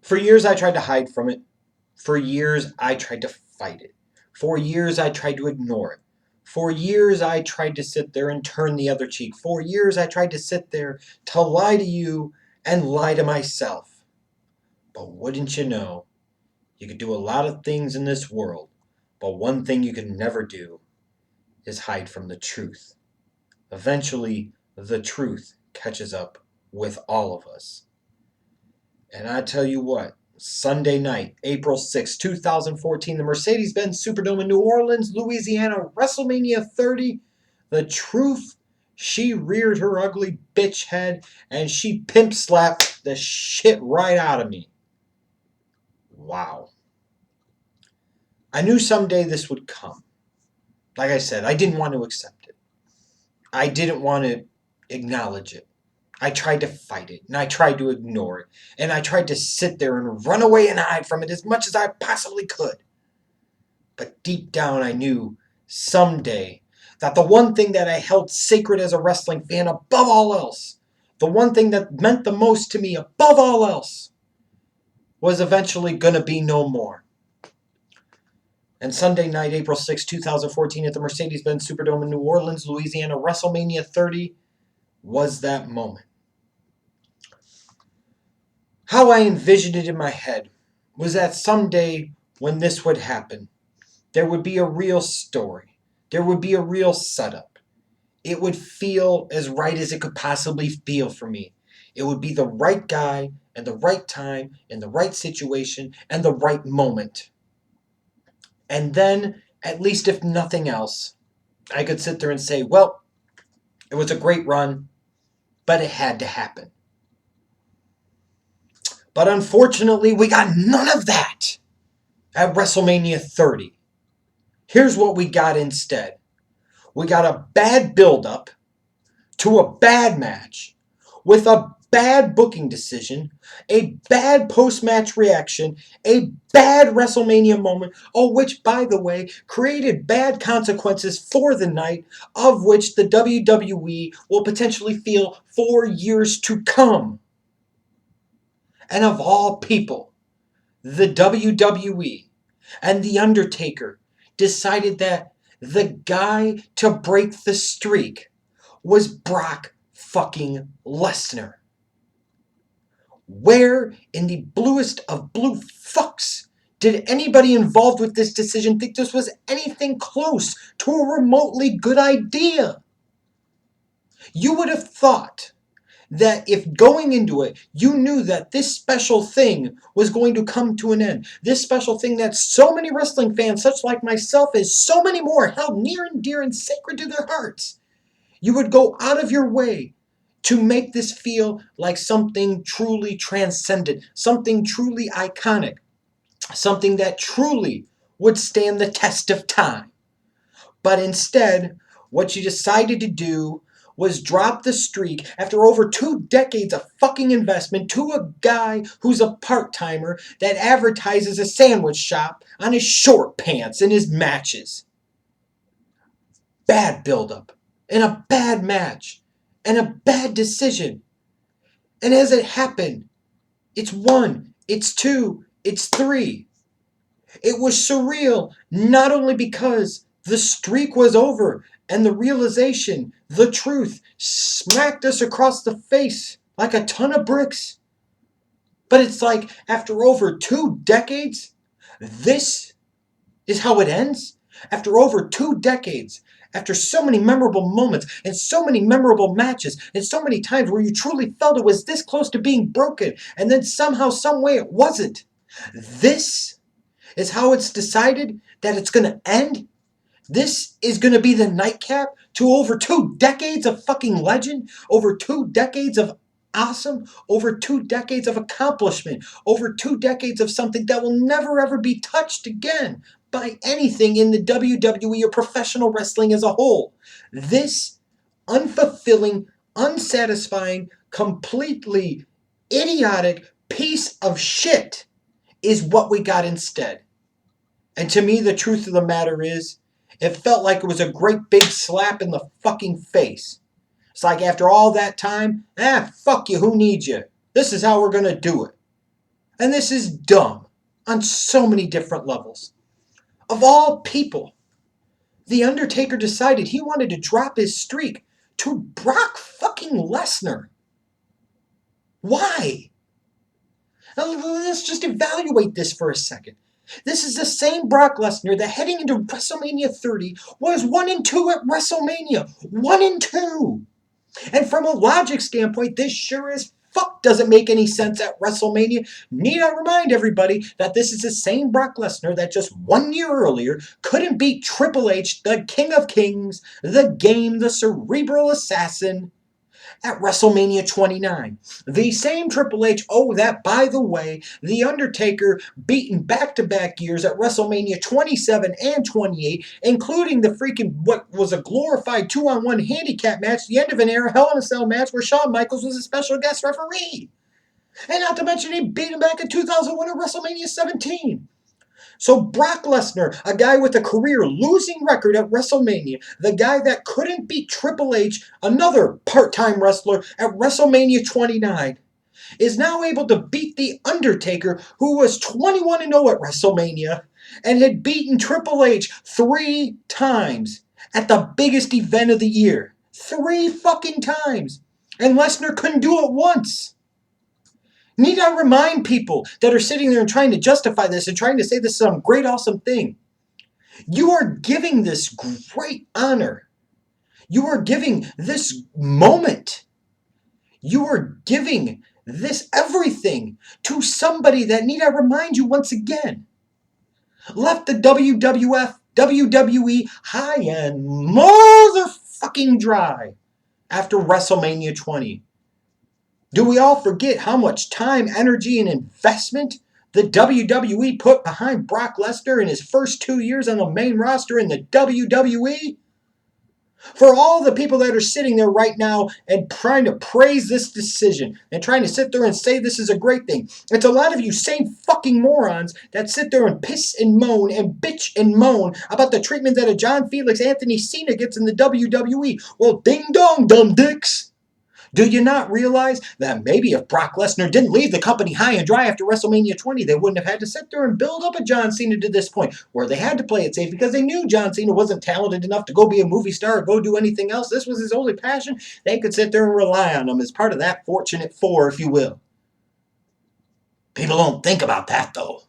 For years, I tried to hide from it. For years, I tried to fight it. For years, I tried to ignore it. For years, I tried to sit there and turn the other cheek. For years, I tried to sit there to lie to you and lie to myself. But wouldn't you know, you could do a lot of things in this world, but one thing you can never do is hide from the truth. Eventually, the truth catches up with all of us. And I tell you what, Sunday night, April 6, 2014, the Mercedes-Benz Superdome in New Orleans, Louisiana, WrestleMania 30, the truth, she reared her ugly bitch head and she pimp slapped the shit right out of me. Wow. I knew someday this would come. Like I said, I didn't want to accept it. I didn't want to acknowledge it. I tried to fight it, and I tried to ignore it, and I tried to sit there and run away and hide from it as much as I possibly could. But deep down I knew someday that the one thing that I held sacred as a wrestling fan above all else, the one thing that meant the most to me above all else, was eventually going to be no more. And Sunday night, April 6, 2014, at the Mercedes-Benz Superdome in New Orleans, Louisiana, WrestleMania 30 was that moment. How I envisioned it in my head was that someday when this would happen, there would be a real story. There would be a real setup. It would feel as right as it could possibly feel for me. It would be the right guy and the right time and the right situation and the right moment. And then, at least if nothing else, I could sit there and say, well, it was a great run, but it had to happen. But unfortunately, we got none of that at WrestleMania 30. Here's what we got instead. We got a bad build-up to a bad match with a bad booking decision, a bad post-match reaction, a bad WrestleMania moment, which, by the way, created bad consequences for the night, of which the WWE will potentially feel for years to come. And of all people, the WWE and The Undertaker decided that the guy to break the streak was Brock fucking Lesnar. Where in the bluest of blue fucks did anybody involved with this decision think this was anything close to a remotely good idea? You would have thought that if going into it, you knew that this special thing was going to come to an end. This special thing that so many wrestling fans, such like myself, and so many more, held near and dear and sacred to their hearts. You would go out of your way to make this feel like something truly transcendent, something truly iconic, something that truly would stand the test of time. But instead, what you decided to do was drop the streak after over 2 decades of fucking investment to a guy who's a part-timer that advertises a sandwich shop on his short pants in his matches. Bad build-up, and a bad match, and a bad decision. And as it happened, it's 1, it's 2, it's 3. It was surreal, not only because the streak was over and the realization, the truth, smacked us across the face like a ton of bricks. But it's like, after over 2 decades, this is how it ends? After over 2 decades, after so many memorable moments and so many memorable matches and so many times where you truly felt it was this close to being broken and then somehow, some way it wasn't. This is how it's decided that it's going to end? This is going to be the nightcap to over 2 decades of fucking legend, over 2 decades of awesome, over 2 decades of accomplishment, over 2 decades of something that will never ever be touched again by anything in the WWE or professional wrestling as a whole. This unfulfilling, unsatisfying, completely idiotic piece of shit is what we got instead. And to me, the truth of the matter is, it felt like it was a great big slap in the fucking face. It's like, after all that time, fuck you, who needs you? This is how we're going to do it. And this is dumb on so many different levels. Of all people, The Undertaker decided he wanted to drop his streak to Brock fucking Lesnar. Why? Now, let's just evaluate this for a second. This is the same Brock Lesnar that heading into WrestleMania 30 was 1-2 at WrestleMania. 1-2. And from a logic standpoint, this sure as fuck doesn't make any sense at WrestleMania. Need I remind everybody that this is the same Brock Lesnar that just 1 year earlier couldn't beat Triple H, the King of Kings, the Game, the Cerebral Assassin, at WrestleMania 29. The same Triple H, oh, that, by the way, The Undertaker beaten back-to-back years at WrestleMania 27 and 28, including the freaking, what was a glorified 2-on-1 handicap match, the end of an era Hell in a Cell match where Shawn Michaels was a special guest referee. And not to mention he beat him back in 2001 at WrestleMania 17. So Brock Lesnar, a guy with a career losing record at WrestleMania, the guy that couldn't beat Triple H, another part-time wrestler, at WrestleMania 29, is now able to beat The Undertaker, who was 21-0 at WrestleMania and had beaten Triple H 3 times at the biggest event of the year. 3 fucking times. And Lesnar couldn't do it once. Need I remind people that are sitting there and trying to justify this and trying to say this is some great, awesome thing? You are giving this great honor. You are giving this moment. You are giving this everything to somebody that, need I remind you once again, left the WWF, WWE high and motherfucking dry after WrestleMania 20. Do we all forget how much time, energy, and investment the WWE put behind Brock Lesnar in his first 2 years on the main roster in the WWE? For all the people that are sitting there right now and trying to praise this decision and trying to sit there and say this is a great thing, it's a lot of you same fucking morons that sit there and piss and moan and bitch and moan about the treatment that a John Felix Anthony Cena gets in the WWE. Well, ding dong, dumb dicks. Do you not realize that maybe if Brock Lesnar didn't leave the company high and dry after WrestleMania 20, they wouldn't have had to sit there and build up a John Cena to this point where they had to play it safe because they knew John Cena wasn't talented enough to go be a movie star or go do anything else. This was his only passion. They could sit there and rely on him as part of that fortunate four, if you will. People don't think about that, though.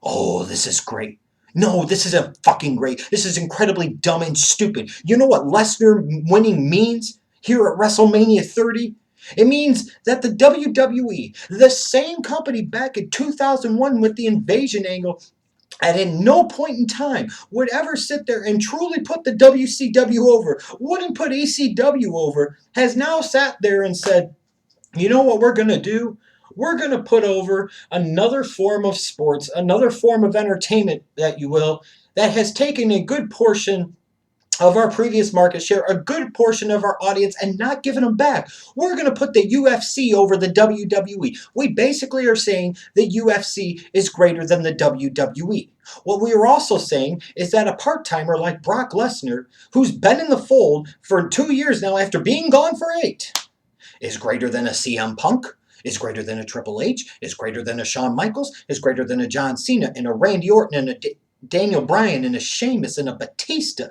Oh, this is great. No, this isn't fucking great. This is incredibly dumb and stupid. You know what Lesnar winning means? Here at WrestleMania 30, it means that the WWE, the same company back in 2001 with the invasion angle, and in no point in time would ever sit there and truly put the WCW over, wouldn't put ECW over, has now sat there and said, you know what we're going to do? We're going to put over another form of sports, another form of entertainment, that you will, that has taken a good portion of our previous market share, a good portion of our audience, and not giving them back. We're going to put the UFC over the WWE. We basically are saying the UFC is greater than the WWE. What we are also saying is that a part-timer like Brock Lesnar, who's been in the fold for 2 years now after being gone for 8, is greater than a CM Punk, is greater than a Triple H, is greater than a Shawn Michaels, is greater than a John Cena, and a Randy Orton, and a Daniel Bryan, and a Sheamus, and a Batista.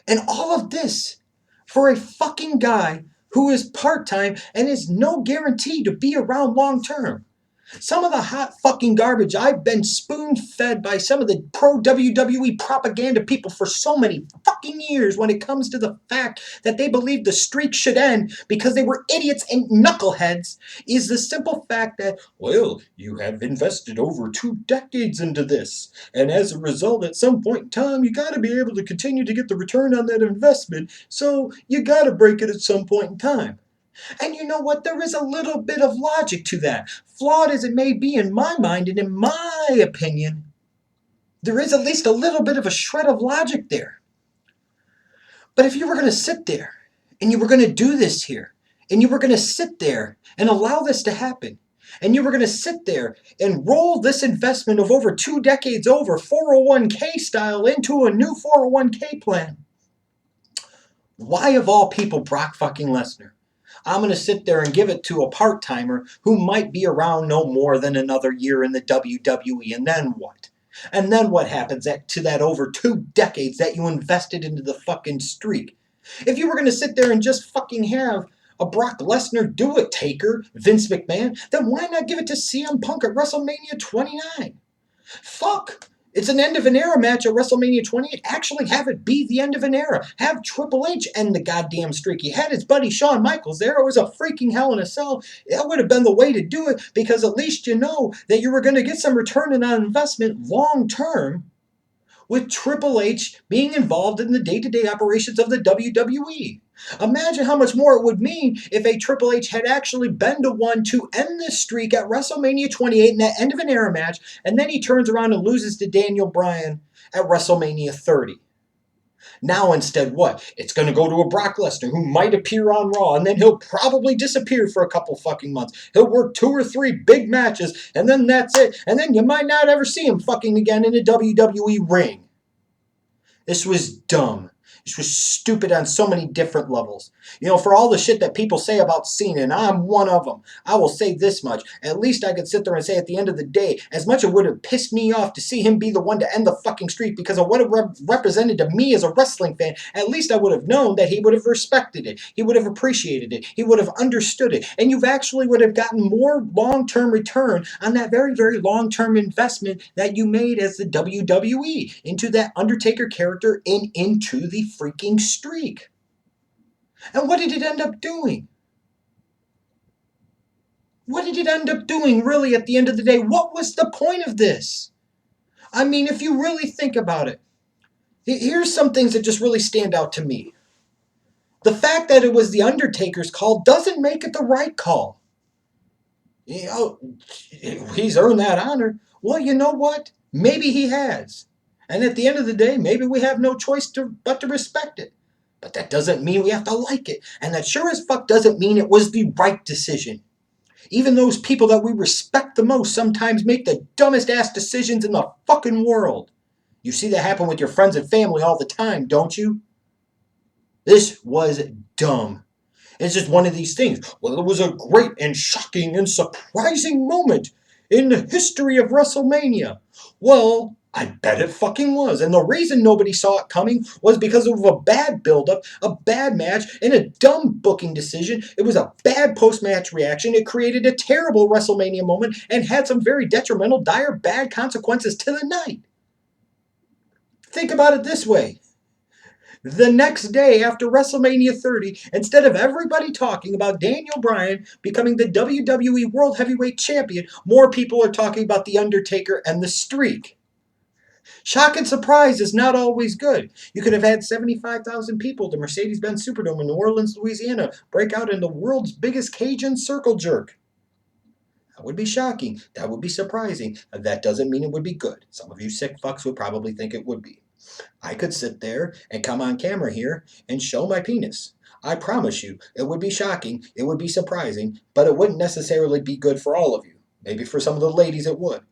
And all of this for a fucking guy who is part-time and is no guarantee to be around long-term. Some of the hot fucking garbage I've been spoon-fed by some of the pro-WWE propaganda people for so many fucking years when it comes to the fact that they believe the streak should end because they were idiots and knuckleheads is the simple fact that, well, you have invested over 2 decades into this, and as a result, at some point in time, you got to be able to continue to get the return on that investment, so you got to break it at some point in time. And you know what? There is a little bit of logic to that. Flawed as it may be in my mind and in my opinion, there is at least a little bit of a shred of logic there. But if you were going to sit there and you were going to do this here and you were going to sit there and allow this to happen and you were going to sit there and roll this investment of over 2 decades over 401k style into a new 401k plan, why of all people Brock fucking Lesnar? I'm going to sit there and give it to a part-timer who might be around no more than another year in the WWE. And then what? And then what happens to that over 2 decades that you invested into the fucking streak? If you were going to sit there and just fucking have a Brock Lesnar do it, Taker, Vince McMahon, then why not give it to CM Punk at WrestleMania 29? Fuck! It's an end of an era match at WrestleMania 28. Actually, have it be the end of an era. Have Triple H end the goddamn streak. He had his buddy Shawn Michaels there. It was a freaking Hell in a Cell. That would have been the way to do it because at least you know that you were going to get some return on investment long term with Triple H being involved in the day-to-day operations of the WWE. Imagine how much more it would mean if a Triple H had actually been the one to end this streak at WrestleMania 28 in that end of an era match, and then he turns around and loses to Daniel Bryan at WrestleMania 30. Now instead what? It's going to go to a Brock Lesnar who might appear on Raw, and then he'll probably disappear for a couple fucking months. He'll work 2 or 3 big matches, and then that's it. And then you might not ever see him fucking again in a WWE ring. This was dumb. This was stupid on so many different levels. You know, for all the shit that people say about Cena, and I'm one of them, I will say this much. At least I could sit there and say at the end of the day, as much as it would have pissed me off to see him be the one to end the fucking streak because of what it represented to me as a wrestling fan, at least I would have known that he would have respected it. He would have appreciated it. He would have understood it. And you actually would have gotten more long-term return on that very, very long-term investment that you made as the WWE into that Undertaker character and into the freaking streak. And what did it end up doing? What did it end up doing, really, at the end of the day? What was the point of this? I mean, if you really think about it, here's some things that just really stand out to me. The fact that it was the Undertaker's call doesn't make it the right call. You know, he's earned that honor. Well, you know what? Maybe he has. And at the end of the day, maybe we have no choice but to respect it. But that doesn't mean we have to like it. And that sure as fuck doesn't mean it was the right decision. Even those people that we respect the most sometimes make the dumbest ass decisions in the fucking world. You see that happen with your friends and family all the time, don't you? This was dumb. It's just one of these things. Well, it was a great and shocking and surprising moment in the history of WrestleMania. Well, I bet it fucking was. And the reason nobody saw it coming was because of a bad build-up, a bad match, and a dumb booking decision. It was a bad post-match reaction. It created a terrible WrestleMania moment and had some very detrimental, dire, bad consequences to the night. Think about it this way. The next day after WrestleMania 30, instead of everybody talking about Daniel Bryan becoming the WWE World Heavyweight Champion, more people are talking about The Undertaker and the streak. Shock and surprise is not always good. You could have had 75,000 people at the Mercedes-Benz Superdome in New Orleans, Louisiana, break out in the world's biggest Cajun circle jerk. That would be shocking. That would be surprising. That doesn't mean it would be good. Some of you sick fucks would probably think it would be. I could sit there and come on camera here and show my penis. I promise you, it would be shocking, it would be surprising, but it wouldn't necessarily be good for all of you. Maybe for some of the ladies it would.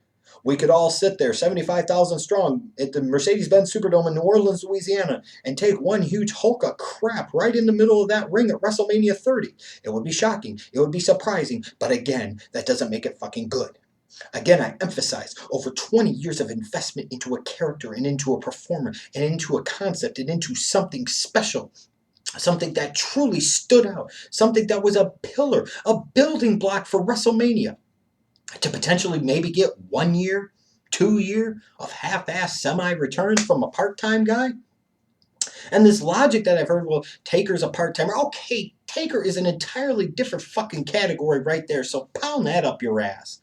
We could all sit there, 75,000 strong, at the Mercedes-Benz Superdome in New Orleans, Louisiana, and take one huge hulk of crap right in the middle of that ring at WrestleMania 30. It would be shocking, it would be surprising, but again, that doesn't make it fucking good. Again, I emphasize over 20 years of investment into a character and into a performer and into a concept and into something special. Something that truly stood out. Something that was a pillar, a building block for WrestleMania. To potentially maybe get 1 year, 2 year of half-ass semi-returns from a part-time guy. And this logic that I've heard, well, Taker's a part-timer. Okay, Taker is an entirely different fucking category right there, so pound that up your ass.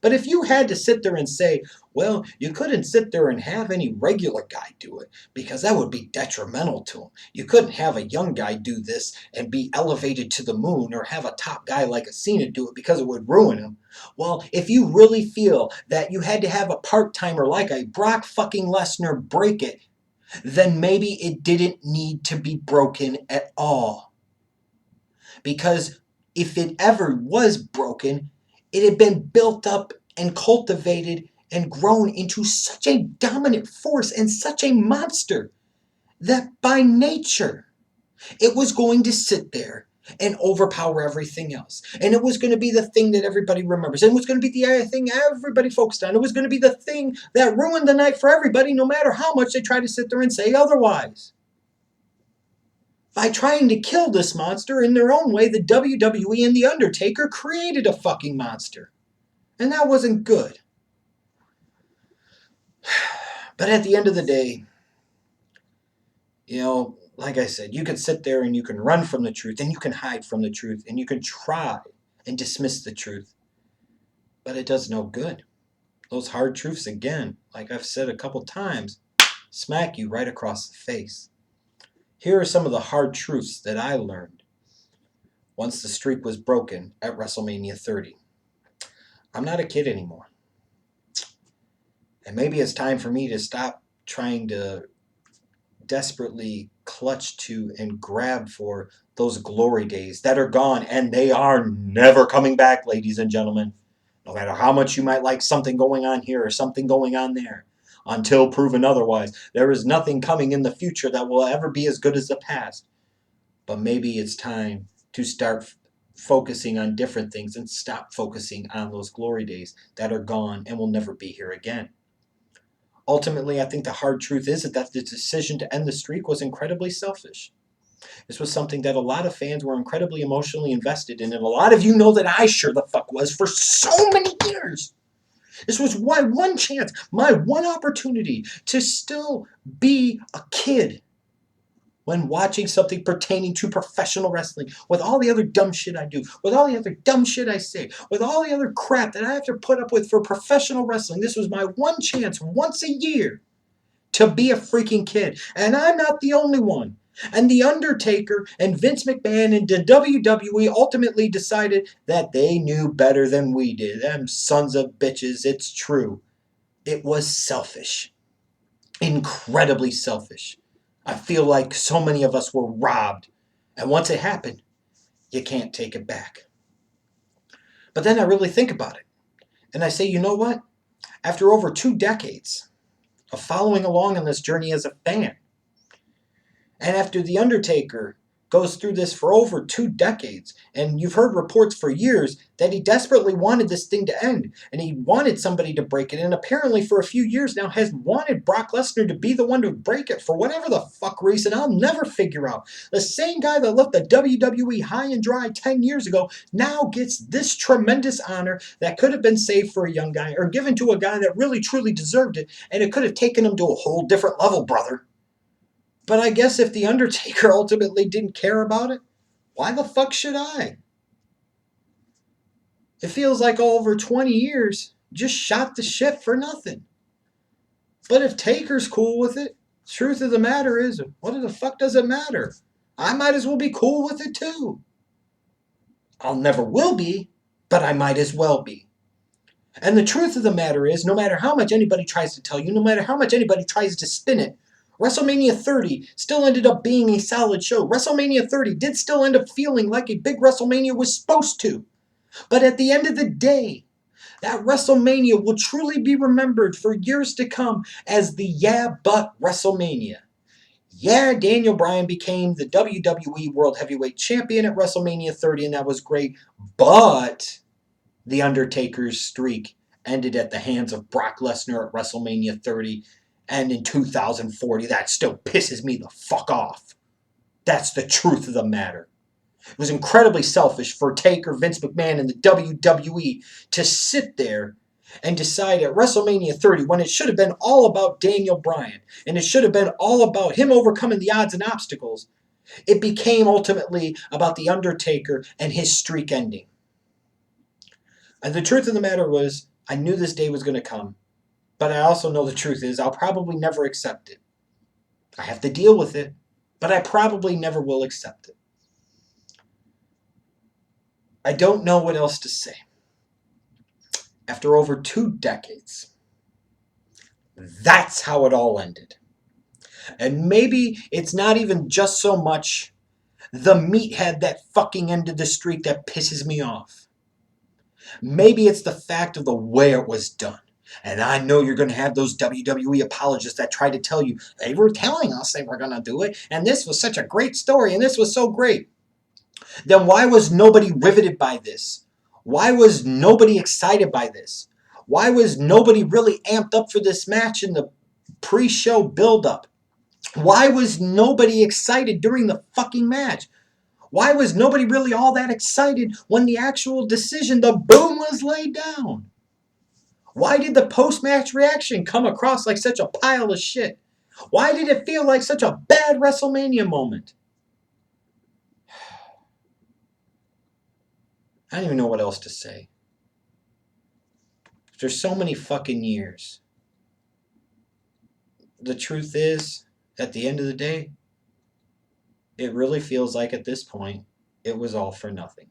But if you had to sit there and say, well, you couldn't sit there and have any regular guy do it because that would be detrimental to him. You couldn't have a young guy do this and be elevated to the moon or have a top guy like a Cena do it because it would ruin him. Well, if you really feel that you had to have a part-timer like a Brock fucking Lesnar break it, then maybe it didn't need to be broken at all. Because if it ever was broken, it had been built up and cultivated and grown into such a dominant force and such a monster that by nature it was going to sit there and overpower everything else. And it was going to be the thing that everybody remembers. And it was going to be the thing everybody focused on. It was going to be the thing that ruined the night for everybody, no matter how much they try to sit there and say otherwise. By trying to kill this monster in their own way, the WWE and The Undertaker created a fucking monster. And that wasn't good. But at the end of the day, you know, like I said, you can sit there and you can run from the truth and you can hide from the truth and you can try and dismiss the truth. But it does no good. Those hard truths, again, like I've said a couple times, smack you right across the face. Here are some of the hard truths that I learned once the streak was broken at WrestleMania 30. I'm not a kid anymore. And maybe it's time for me to stop trying to desperately clutch to and grab for those glory days that are gone, and they are never coming back, ladies and gentlemen. No matter how much you might like something going on here or something going on there, until proven otherwise, there is nothing coming in the future that will ever be as good as the past. But maybe it's time to start focusing on different things and stop focusing on those glory days that are gone and will never be here again. Ultimately, I think the hard truth is that the decision to end the streak was incredibly selfish. This was something that a lot of fans were incredibly emotionally invested in, and a lot of you know that I sure the fuck was for so many years. This was my one chance, my one opportunity to still be a kid when watching something pertaining to professional wrestling, with all the other dumb shit I do, with all the other dumb shit I say, with all the other crap that I have to put up with for professional wrestling. This was my one chance once a year to be a freaking kid. And I'm not the only one. And The Undertaker and Vince McMahon and the WWE ultimately decided that they knew better than we did. Them sons of bitches, it's true. It was selfish. Incredibly selfish. I feel like so many of us were robbed. And once it happened, you can't take it back. But then I really think about it. And I say, you know what? After over 2 decades of following along on this journey as a fan, and after The Undertaker goes through this for over 2 decades, and you've heard reports for years that he desperately wanted this thing to end, and he wanted somebody to break it, and apparently for a few years now has wanted Brock Lesnar to be the one to break it for whatever the fuck reason I'll never figure out. The same guy that left the WWE high and dry 10 years ago now gets this tremendous honor that could have been saved for a young guy or given to a guy that really truly deserved it, and it could have taken him to a whole different level, brother. But I guess if The Undertaker ultimately didn't care about it, why the fuck should I? It feels like over 20 years just shot the shit for nothing. But if Taker's cool with it, truth of the matter is, what the fuck does it matter? I might as well be cool with it too. I'll never will be, but I might as well be. And the truth of the matter is, no matter how much anybody tries to tell you, no matter how much anybody tries to spin it, WrestleMania 30 still ended up being a solid show. WrestleMania 30 did still end up feeling like a big WrestleMania was supposed to. But at the end of the day, that WrestleMania will truly be remembered for years to come as the Yeah But WrestleMania. Yeah, Daniel Bryan became the WWE World Heavyweight Champion at WrestleMania 30, and that was great. But The Undertaker's streak ended at the hands of Brock Lesnar at WrestleMania 30. And in 2040, that still pisses me the fuck off. That's the truth of the matter. It was incredibly selfish for Taker, Vince McMahon, and the WWE to sit there and decide at WrestleMania 30 when it should have been all about Daniel Bryan and it should have been all about him overcoming the odds and obstacles. It became ultimately about The Undertaker and his streak ending. And the truth of the matter was, I knew this day was going to come. But I also know the truth is I'll probably never accept it. I have to deal with it, but I probably never will accept it. I don't know what else to say. After over 2 decades, that's how it all ended. And maybe it's not even just so much the meathead that fucking ended the streak that pisses me off. Maybe it's the fact of the way it was done. And I know you're going to have those WWE apologists that try to tell you, they were telling us they were going to do it, and this was such a great story, and this was so great. then why was nobody riveted by this? Why was nobody excited by this? Why was nobody really amped up for this match in the pre-show build-up? Why was nobody excited during the fucking match? Why was nobody really all that excited when the actual decision, the boom, was laid down? Why did the post-match reaction come across like such a pile of shit? Why did it feel like such a bad WrestleMania moment? I don't even know what else to say. There's so many fucking years. The truth is, at the end of the day, it really feels like at this point, it was all for nothing.